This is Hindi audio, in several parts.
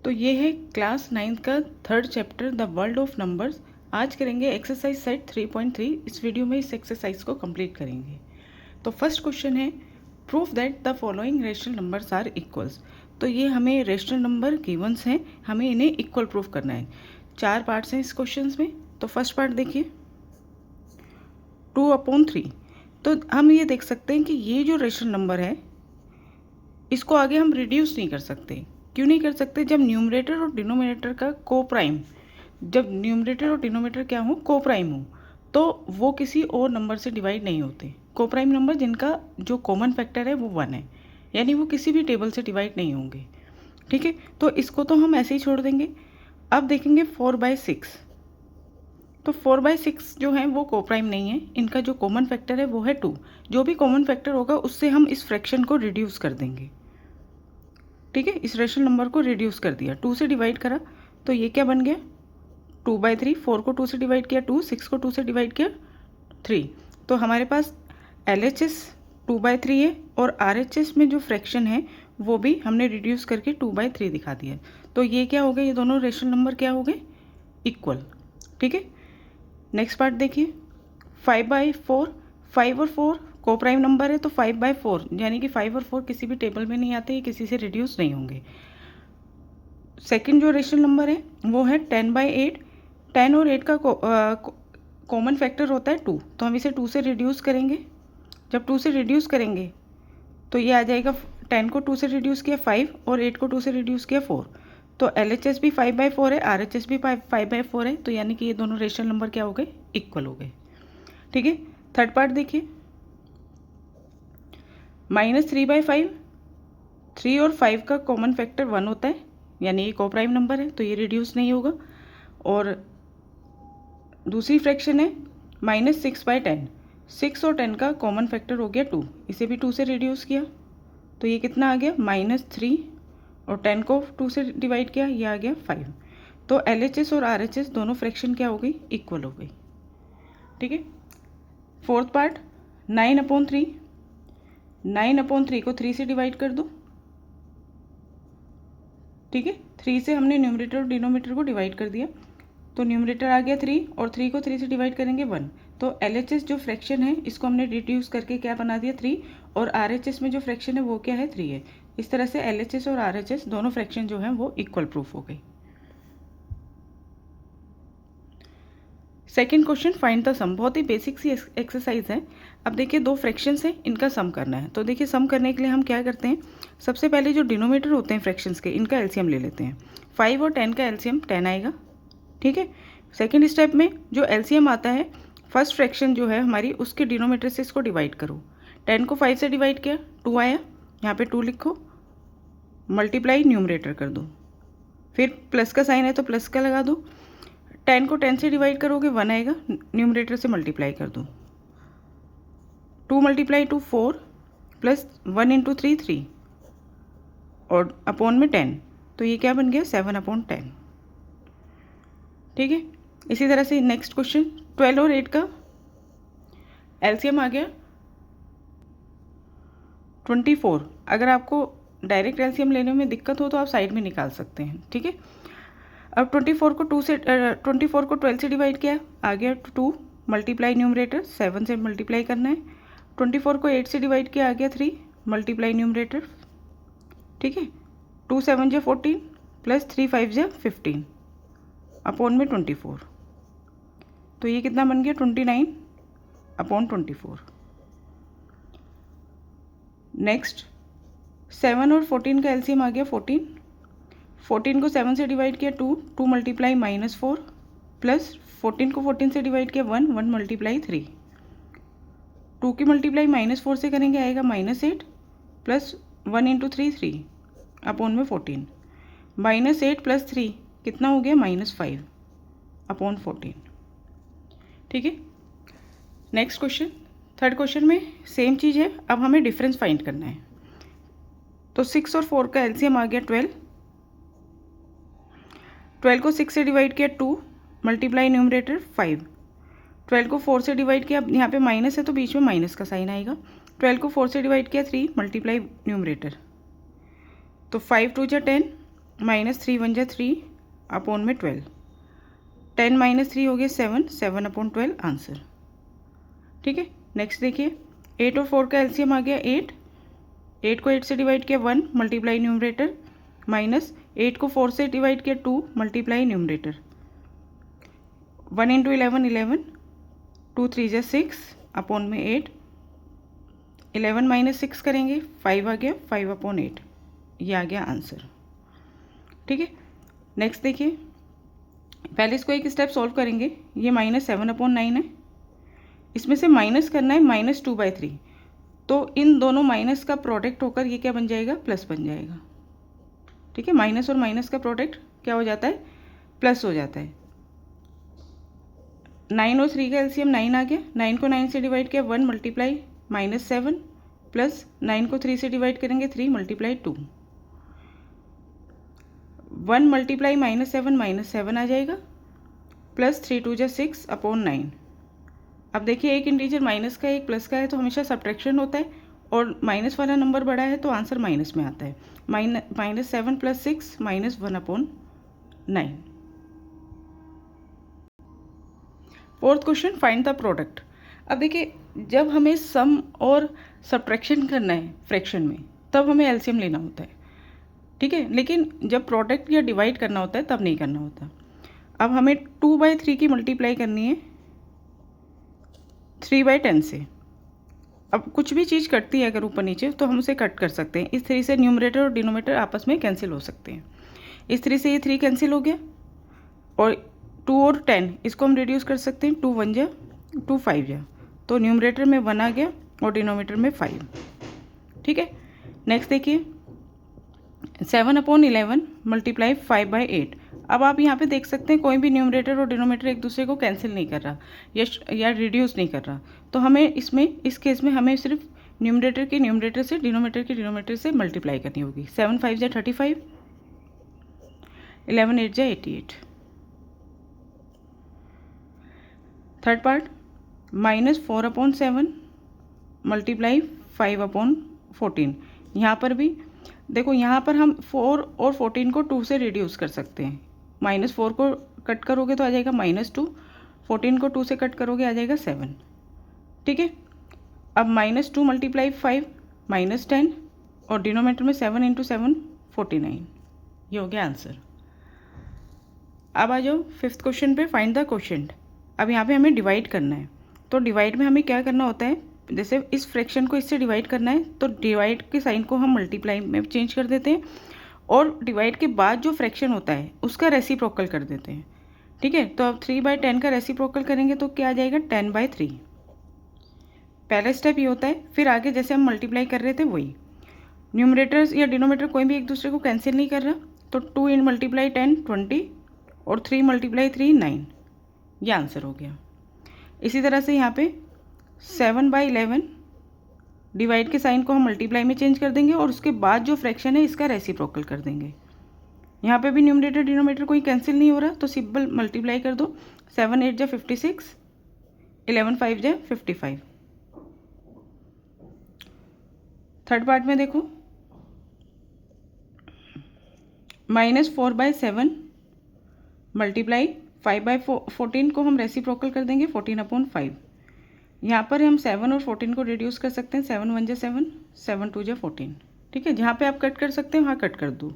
तो ये है क्लास 9th का 3rd chapter the world of numbers. आज करेंगे एक्सरसाइज सेट 3.3। इस वीडियो में इस एक्सरसाइज को कंप्लीट करेंगे। तो फर्स्ट क्वेश्चन है proof that the following rational numbers are equals. तो ये हमें रेशनल नंबर गिवंस हैं, हमें इन्हें इक्वल प्रूफ करना है। 4 पार्ट्स हैं इस क्वेश्चन में। तो फर्स्ट पार्ट देखिए 2/3। तो हम ये देख सकते हैं कि ये जो रेशनल नंबर है इसको आगे हम रिड्यूस नहीं कर सकते। क्यों नहीं कर सकते? जब न्यूमरेटर और डिनोमिनेटर का को प्राइम, जब न्यूमरेटर और डिनोमिनेटर क्या हो, को प्राइम हो, तो वो किसी और नंबर से डिवाइड नहीं होते। को प्राइम नंबर जिनका जो कॉमन फैक्टर है वो 1 है, यानी वो किसी भी टेबल से डिवाइड नहीं होंगे। ठीक है, तो इसको तो हम ऐसे ही छोड़ देंगे। अब देखेंगे 4/6। तो 4/6 जो है वो को प्राइम नहीं है, इनका जो कॉमन फैक्टर है वो है 2। जो भी कॉमन फैक्टर होगा उससे हम इस फ्रैक्शन को रिड्यूस कर देंगे। ठीक है, इस रेशनल नंबर को रिड्यूस कर दिया, 2 से डिवाइड करा, तो ये क्या बन गया 2/3। 4 को 2 से डिवाइड किया 2, 6 को 2 से डिवाइड किया 3। तो हमारे पास LHS 2/3 है और RHS में जो फ्रैक्शन है वो भी हमने रिड्यूस करके 2/3 दिखा दिया। तो ये क्या हो गए, ये दोनों रेशनल नंबर क्या हो गए, इक्वल। ठीक है, नेक्स्ट पार्ट देखिए 5/4। 5 और 4 को प्राइम नंबर है, तो 5/4 यानी कि 5 और 4 किसी भी टेबल में नहीं आते, ये किसी से रिड्यूस नहीं होंगे। सेकंड जो रेशनल नंबर है वो है 10/8। 10 और 8 का कॉमन फैक्टर होता है 2, तो हम इसे 2 से रिड्यूस करेंगे। जब 2 से रिड्यूस करेंगे तो ये आ जाएगा, 10 को 2 से रिड्यूस किया 5 और 8 को 2 से रिड्यूस किया 4। तो LHS भी 5/4 है, RHS भी 5/4 है, तो यानी कि ये दोनों रेशनल नंबर क्या हो गए, इक्वल हो गए। ठीक है, थर्ड पार्ट देखिए -3/5। 3 और 5 का कॉमन फैक्टर 1 होता है, यानी ये को प्राइम नंबर है, तो ये रिड्यूस नहीं होगा। और दूसरी फ्रैक्शन है -6/10। 6 और 10 का कॉमन फैक्टर हो गया 2, इसे भी 2 से रिड्यूस किया, तो ये कितना आ गया -3, और 10 को 2 से डिवाइड किया, ये आ गया 5। तो LHS और RHS दोनों फ्रैक्शन क्या हो गई, इक्वल हो गई। ठीक है, फोर्थ पार्ट 9/3। 9/3 को 3 से डिवाइड कर दो। ठीक है, 3 से हमने न्यूमरेटर और डिनोमिनेटर को डिवाइड कर दिया, तो न्यूमरेटर आ गया 3 और 3 को 3 से डिवाइड करेंगे 1। तो LHS जो फ्रैक्शन है इसको हमने रिड्यूस करके क्या बना दिया 3, और RHS में जो फ्रैक्शन है वो क्या है 3 है। इस तरह से LHS और RHS दोनों फ्रैक्शन जो हैं वो इक्वल प्रूफ हो गई। सेकेंड क्वेश्चन फाइंड द सम। बहुत ही बेसिक सी एक्सरसाइज है। अब देखिए 2 फ्रैक्शंस हैं, इनका सम करना है। तो देखिए सम करने के लिए हम क्या करते हैं, सबसे पहले जो डिनोमिनेटर होते हैं फ्रैक्शंस के, इनका एलसीएम ले लेते हैं। 5 और 10 का एलसीएम 10 आएगा। ठीक है, सेकेंड स्टेप में जो एलसीएम आता है, फर्स्ट फ्रैक्शन जो है हमारी, उसके डिनोमिनेटर से इसको डिवाइड करो। 10 को 5 से डिवाइड किया 2 आया, यहाँ पे 2 लिखो, मल्टीप्लाई न्यूमरेटर कर दो, फिर प्लस का साइन है तो प्लस का लगा दो। 10 को 10 से डिवाइड करोगे 1 आएगा, न्यूमरेटर से मल्टीप्लाई कर दो। 2 × 2 4 प्लस 1 × 3 3 और अपॉन में 10, तो ये क्या बन गया 7/10। ठीक है, इसी तरह से नेक्स्ट क्वेश्चन 12 और 8 का एलसीएम आ गया 24। अगर आपको डायरेक्ट एलसीएम लेने में दिक्कत हो तो आप साइड में निकाल सकते हैं। ठीक है, अब 24 को 12 से डिवाइड किया, आ गया 2, मल्टीप्लाई न्यूमरेटर 7 से मल्टीप्लाई करना है। 24 को 8 से डिवाइड किया, आ गया 3, मल्टीप्लाई न्यूमरेटर। ठीक है, 2 7 × 14 प्लस 3 5 × 15 अपॉन में 24, तो ये कितना बन गया 29/24। नेक्स्ट 7 और 14 का एलसीएम आ गया 14। 14 को 7 से डिवाइड किया 2, 2 मल्टीप्लाई -4 प्लस 14 को 14 से डिवाइड किया 1, 1 मल्टीप्लाई 3। 2 की मल्टीप्लाई -4 से करेंगे, आएगा -8 प्लस 1 × 3 3 अपॉन में 14। -8 प्लस 3 कितना हो गया -5/14। ठीक है, नेक्स्ट क्वेश्चन थर्ड क्वेश्चन में सेम चीज़ है, अब हमें डिफरेंस फाइंड करना है। तो 6 और 4 का एलसीएम आ गया 12। 12 को 6 से डिवाइड किया 2, मल्टीप्लाई न्यूमरेटर 5। 12 को 4 से डिवाइड किया, यहाँ पे माइनस है तो बीच में माइनस का साइन आएगा। 12 को 4 से डिवाइड किया 3, मल्टीप्लाई न्यूमरेटर, तो 5 2 × 10 -3 1 जा 3 अपॉन में 12, 10 - 3 हो गया 7, 7 अपॉन 12 आंसर। ठीक है, नेक्स्ट देखिए 8 और 4 का एलसीएम आ गया 8, 8 को 8 से डिवाइड किया 1 मल्टीप्लाई न्यूमरेटर, माइनस 8 को 4 से डिवाइड किया 2 मल्टीप्लाई न्यूमरेटर, 1 × 11 11, 2 3 जा 6 अपॉन में 8, 11 - 6 करेंगे 5 आ गया 5 अपॉन 8, ये आ गया आंसर। ठीक है, नेक्स्ट देखिए पहले इसको एक स्टेप सॉल्व करेंगे। ये -7 अपॉन 9 है, इसमें से माइनस करना है -2/3, तो इन दोनों माइनस का प्रोडक्ट होकर ये क्या बन जाएगा, प्लस बन जाएगा। ठीक है, माइनस और माइनस का प्रोडक्ट क्या हो जाता है, प्लस हो जाता है। 9 और 3 का एलसीएम 9 आ गया, 9 को 9 से डिवाइड किया 1 मल्टीप्लाई -7, प्लस 9 को 3 से डिवाइड करेंगे 3 मल्टीप्लाई 2, 1 मल्टीप्लाई -7 -7 आ जाएगा, प्लस 3 2 जा 6 अपॉन 9। अब देखिए एक इंटीजर माइनस का एक प्लस का है तो हमेशा सब्ट्रैक्शन होता है, और माइनस वाला नंबर बड़ा है तो आंसर माइनस में आता है। -7 + 6 -1 upon 9। Fourth question, find the product. अब देखिए जब हमें सम और सब्ट्रैक्शन करना है फ्रैक्शन में तब हमें एलसीएम लेना होता है। ठीक है, लेकिन जब प्रोडक्ट या डिवाइड करना होता है तब नहीं करना होता। अब हमें 2/3 की मल्टीप्लाई करनी है 3/10 से। अब कुछ भी चीज़ कटती है अगर ऊपर नीचे तो हम उसे कट कर सकते हैं। इस 3 से न्यूमरेटर और डिनोमिनेटर आपस में कैंसिल हो सकते हैं। इस 3 से ये 3 कैंसिल हो गया, और 2 और 10 इसको हम रिड्यूस कर सकते हैं, 2 1 जा 2 5 जा, तो न्यूमरेटर में 1 आ गया और डिनोमिनेटर में 5। ठीक है, नेक्स्ट देखिए 7 अपॉन 11 मल्टीप्लाई 5/8। अब आप यहाँ पे देख सकते हैं कोई भी न्यूमरेटर और डिनोमिनेटर एक दूसरे को कैंसिल नहीं कर रहा या रिड्यूस नहीं कर रहा, तो हमें इसमें इस केस में हमें सिर्फ न्यूमरेटर के न्यूमरेटर से डिनोमिनेटर के डिनोमिनेटर से मल्टीप्लाई करनी होगी। 7 5 जा 35, 11 8 जा 88। Third part -4 upon 7 multiply 5 upon 14। यहाँ पर भी देखो, यहाँ पर हम 4 और 14 को 2 से रिड्यूस कर सकते हैं। -4 को कट करोगे तो आ जाएगा -2, 14 को 2 से कट करोगे आ जाएगा 7। ठीक है, अब -2 मल्टीप्लाई 5 -10, और डिनोमिनेटर में 7 × 7 49, ये हो गया आंसर। अब आ जाओ फिफ्थ क्वेश्चन पे, फाइंड द क्वोशिएंट। अब यहाँ पे हमें डिवाइड करना है, तो डिवाइड में हमें क्या करना होता है, जैसे इस फ्रैक्शन को इससे डिवाइड करना है तो डिवाइड के साइन को हम मल्टीप्लाई में चेंज कर देते हैं, और डिवाइड के बाद जो फ्रैक्शन होता है उसका रेसिप्रोकल कर देते हैं। ठीक है, तो अब 3/10 का रेसिप्रोकल करेंगे तो क्या आ जाएगा, 10/3। पहला स्टेप ये होता है, फिर आगे जैसे हम मल्टीप्लाई कर रहे थे वही, न्यूमरेटर्स या डिनोमिनेटर कोई भी एक दूसरे को कैंसिल नहीं कर रहा, तो 2 × मल्टीप्लाई 10 20, और 3 मल्टीप्लाई 3 9, ये आंसर हो गया। इसी तरह से यहाँ पे 7/11 डिवाइड के साइन को हम मल्टीप्लाई में चेंज कर देंगे, और उसके बाद जो फ्रैक्शन है इसका रेसिप्रोकल कर देंगे। यहाँ पे भी न्यूमरेटर डिनोमिनेटर कोई कैंसिल नहीं हो रहा, तो सिंपल मल्टीप्लाई कर दो। 7 8 जा 56, 11 5 जा 55। थर्ड पार्ट में देखो -4/7 मल्टीप्लाई 5/14 को हम रेसिप्रोकल कर देंगे 14 अपॉन 5। यहाँ पर हम 7 और 14 को रिड्यूस कर सकते हैं, 7 1 जा 7, 7 2 जा 14। ठीक है, जहाँ पे आप कट कर सकते हैं वहाँ कट कर दो।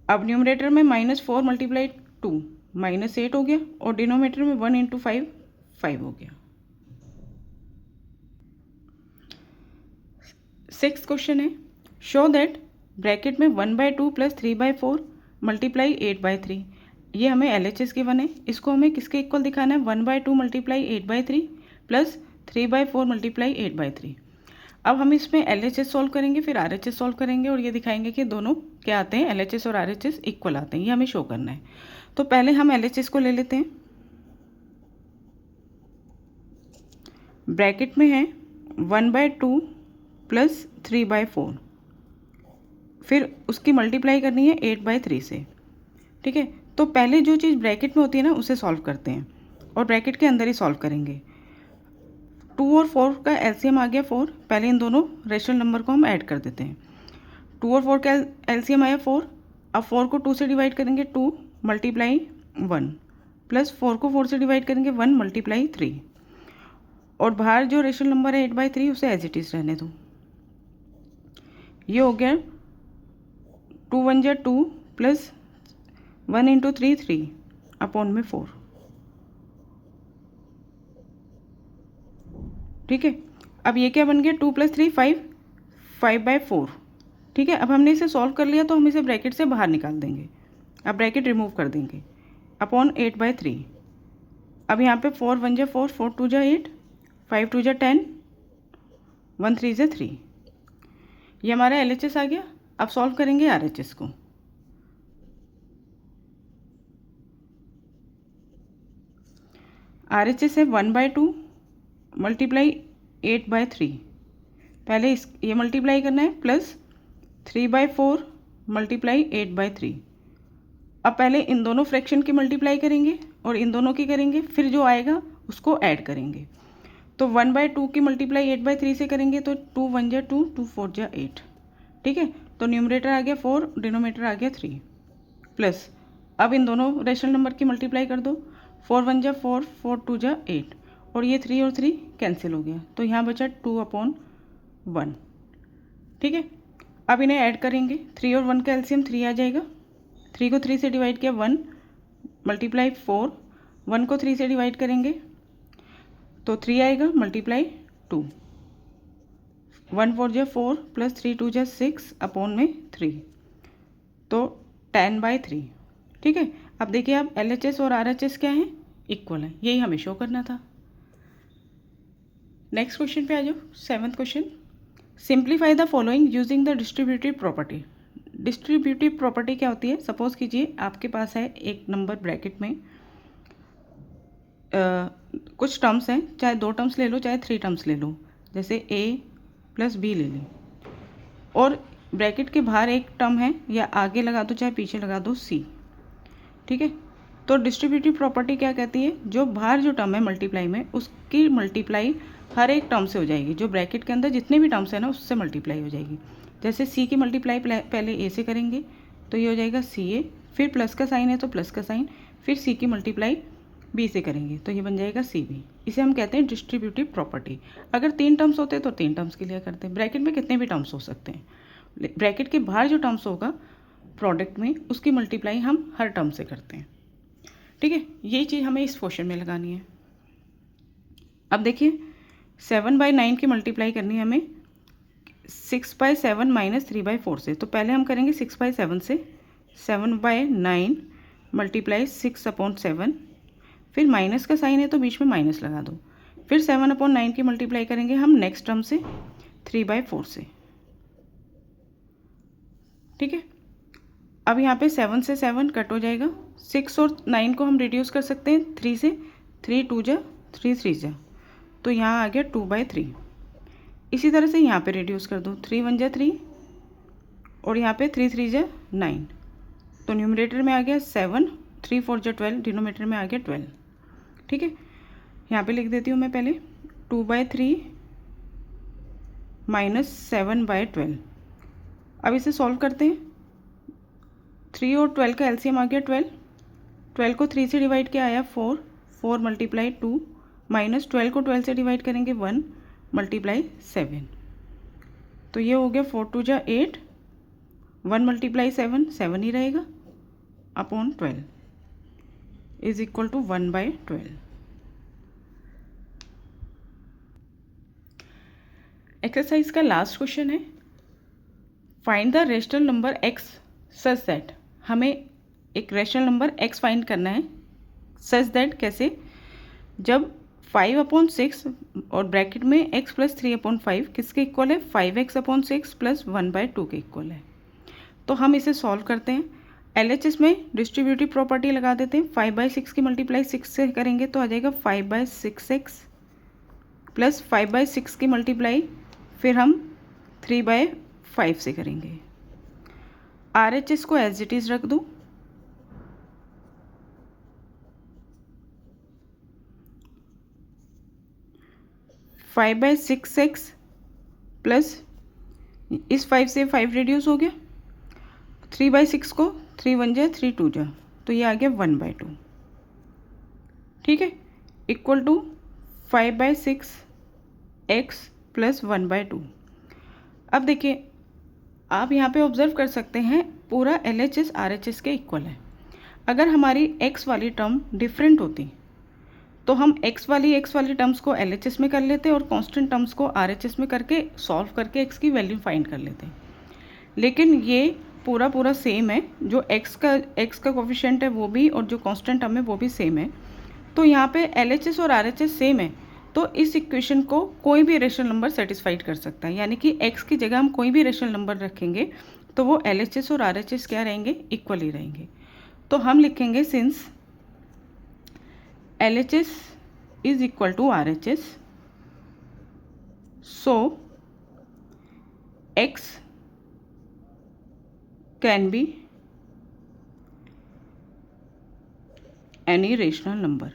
अब न्यूमरेटर में -4 मल्टीप्लाई 2 -8 हो गया, और डिनोमिनेटर में 1 × 5 5 हो गया। सिक्स्थ क्वेश्चन है, शो दैट ब्रैकेट में 1/2 + 3/4 मल्टीप्लाई 8/3। ये हमें LHS गिवन है, इसको हमें किसके इक्वल दिखाना है, 1/2 मल्टीप्लाई 8/3 प्लस 3/4 मल्टीप्लाई 8/3। अब हम इसमें LHS सॉल्व करेंगे, फिर RHS सॉल्व करेंगे, और ये दिखाएंगे कि दोनों क्या आते हैं, LHS और RHS इक्वल आते हैं, ये हमें शो करना है। तो पहले हम LHS को ले लेते हैं। ब्रैकेट में है 1/2 + 3/4, फिर उसकी मल्टीप्लाई करनी है 8/3 से। ठीक है, तो पहले जो चीज़ ब्रैकेट में होती है ना उसे सॉल्व करते हैं, और ब्रैकेट के अंदर ही सॉल्व करेंगे। 2 और 4 का एलसीएम आ गया 4, पहले इन दोनों रेशनल नंबर को हम ऐड कर देते हैं। 2 और 4 का एलसीएम आया 4, अब 4 को 2 से डिवाइड करेंगे 2 मल्टीप्लाई 1 प्लस 4 को 4 से डिवाइड करेंगे 1 मल्टीप्लाई 3 और बाहर जो रेशनल नंबर है 8/3 उसे एज इट इज़ रहने दो। ये हो गया 2 1 जा 2 प्लस 1 इंटू 3 3 अपॉन में 4। ठीक है, अब ये क्या बन गया 2 + 3 5 5/4। ठीक है, अब हमने इसे सॉल्व कर लिया तो हम इसे ब्रैकेट से बाहर निकाल देंगे। अब ब्रैकेट रिमूव कर देंगे अपॉन 8/3। अब यहाँ पे 4 1 जा 4 4 2 जा 8 5 2 जा 10 1 3 जा 3। ये हमारा LHS आ गया। अब सॉल्व करेंगे RHS को। RHS है 1/2 मल्टीप्लाई 8/3। पहले ये मल्टीप्लाई करना है प्लस 3/4 मल्टीप्लाई 8/3। अब पहले इन दोनों फ्रैक्शन की मल्टीप्लाई करेंगे और इन दोनों की करेंगे, फिर जो आएगा उसको ऐड करेंगे। तो 1/2 की मल्टीप्लाई 8/3 से करेंगे तो 2 1 जा 2 2 4 जा 8। ठीक है, तो न्यूमरेटर आ गया 4, डिनोमिनेटर आ गया 3 प्लस अब इन दोनों रेशनल नंबर की मल्टीप्लाई कर दो। 4 1 जा 4 4 2 जा 8 और ये 3 और 3 कैंसिल हो गया तो यहाँ बचा 2/1। ठीक है, अब इन्हें ऐड करेंगे। 3 और 1 का एलसीएम 3 आ जाएगा। 3 को 3 से डिवाइड किया 1 मल्टीप्लाई 4 1 को 3 से डिवाइड करेंगे तो 3 आएगा मल्टीप्लाई 2 1 4 जा 4 प्लस 3 2 जा 6 अपॉन में 3 तो 10/3। ठीक है, अब देखिए अब LHS और RHS क्या है, इक्वल है। यही हमें शो करना था। नेक्स्ट क्वेश्चन पे आ जाओ। 7th question, simplify the following using the distributive property. Distributive property क्या होती है? सपोज कीजिए आपके पास है एक नंबर ब्रैकेट में कुछ टर्म्स हैं, चाहे 2 टर्म्स ले लो चाहे 3 टर्म्स ले लो, जैसे A + B ले लें, और ब्रैकेट के बाहर एक टर्म है, या आगे लगा दो चाहे पीछे लगा दो C। ठीक है, तो डिस्ट्रीब्यूटिव प्रॉपर्टी क्या कहती है, जो बाहर जो टर्म है मल्टीप्लाई में उसकी मल्टीप्लाई हर एक टर्म से हो जाएगी। जो ब्रैकेट के अंदर जितने भी टर्म्स हैं ना उससे मल्टीप्लाई हो जाएगी। जैसे C की मल्टीप्लाई पहले A से करेंगे तो ये हो जाएगा CA, फिर प्लस का साइन है तो प्लस का साइन, फिर C की मल्टीप्लाई B से करेंगे तो ये बन जाएगा CB। इसे हम कहते हैं डिस्ट्रीब्यूटिव प्रॉपर्टी। अगर 3 टर्म्स होते हैं तो 3 टर्म्स के लिए करते हैं। ब्रैकेट में कितने भी टर्म्स हो सकते हैं, ब्रैकेट के बाहर जो टर्म्स होगा प्रोडक्ट में उसकी मल्टीप्लाई हम हर टर्म से करते हैं। ठीक है, ये चीज़ हमें इस क्वेश्चन में लगानी है। अब देखिए 7/9 की मल्टीप्लाई करनी है हमें 6/7 माइनस 3/4 से। तो पहले हम करेंगे 6/7 से, 7/9 मल्टीप्लाई 6/7, फिर माइनस का साइन है तो बीच में माइनस लगा दो, फिर 7/9 की मल्टीप्लाई करेंगे हम नेक्स्ट टर्म से 3/4 से। ठीक है, अब यहाँ पे 7 से 7 कट हो जाएगा। 6 और 9 को हम रिड्यूस कर सकते हैं 3 से, 3 2 जा 3 3 जा, तो यहाँ आ गया 2/3। इसी तरह से यहाँ पे रिड्यूस कर दो, 3 1 जा 3 और यहाँ पे 3 3 जा 9, तो न्यूमरेटर में आ गया 7, 3 4 जा 12, डिनोमिनेटर में आ गया 12। ठीक है, यहाँ पे लिख देती हूँ मैं पहले 2/3 माइनस 7/12। अब इसे सॉल्व करते हैं। 3 और 12 का एलसीएम आ गया 12, 12 को 3 से डिवाइड किया आया 4, 4 मल्टीप्लाई 2 माइनस 12 को 12 से डिवाइड करेंगे 1 मल्टीप्लाई 7, तो ये हो गया 4 2 जा 8, 1 मल्टीप्लाई 7 7 ही रहेगा upon 12 is equal to 1/12। Exercise का लास्ट क्वेश्चन है, find the rational number x such that. हमें एक रेशनल नंबर x फाइंड करना है सच दैट। कैसे? जब 5/6 और ब्रैकेट में x + 3/5 किसके इक्वल है, 5x/6 + 1/2 के इक्वल है। तो हम इसे सॉल्व करते हैं। LHS में डिस्ट्रीब्यूटिव प्रॉपर्टी लगा देते हैं। 5/6 की मल्टीप्लाई 6 से करेंगे तो आ जाएगा 5/6x प्लस 5/6 की मल्टीप्लाई फिर हम 3/5 से करेंगे। RHS को एज इट इज़ रख दूँ, five by six x plus इस 5 से 5 रिड्यूस हो गया, 3/6 को 3 1 जा 3 2 जा, तो ये आ गया 1/2, ठीक है, इक्वल टू 5/6 x प्लस 1/2। अब देखिए, आप यहाँ पे ऑब्जर्व कर सकते हैं पूरा LHS RHS के इक्वल है। अगर हमारी x वाली टर्म डिफरेंट होती तो हम x वाली टर्म्स को LHS में कर लेते और कांस्टेंट टर्म्स को RHS में करके सॉल्व करके x की वैल्यू फाइंड कर लेते। लेकिन ये पूरा सेम है, जो x का कोफिशिएंट है वो भी और जो कांस्टेंट टर्म है वो भी सेम है। तो यहाँ पे LHS और RHS सेम है, तो इस इक्वेशन को कोई भी रेशनल नंबर सेटिस्फाइड कर सकता है। यानी कि x की जगह हम कोई भी रेशनल नंबर रखेंगे तो वो LHS और RHS क्या रहेंगे, इक्वल ही रहेंगे। तो हम लिखेंगे since LHS is equal to RHS, so x can be any rational number।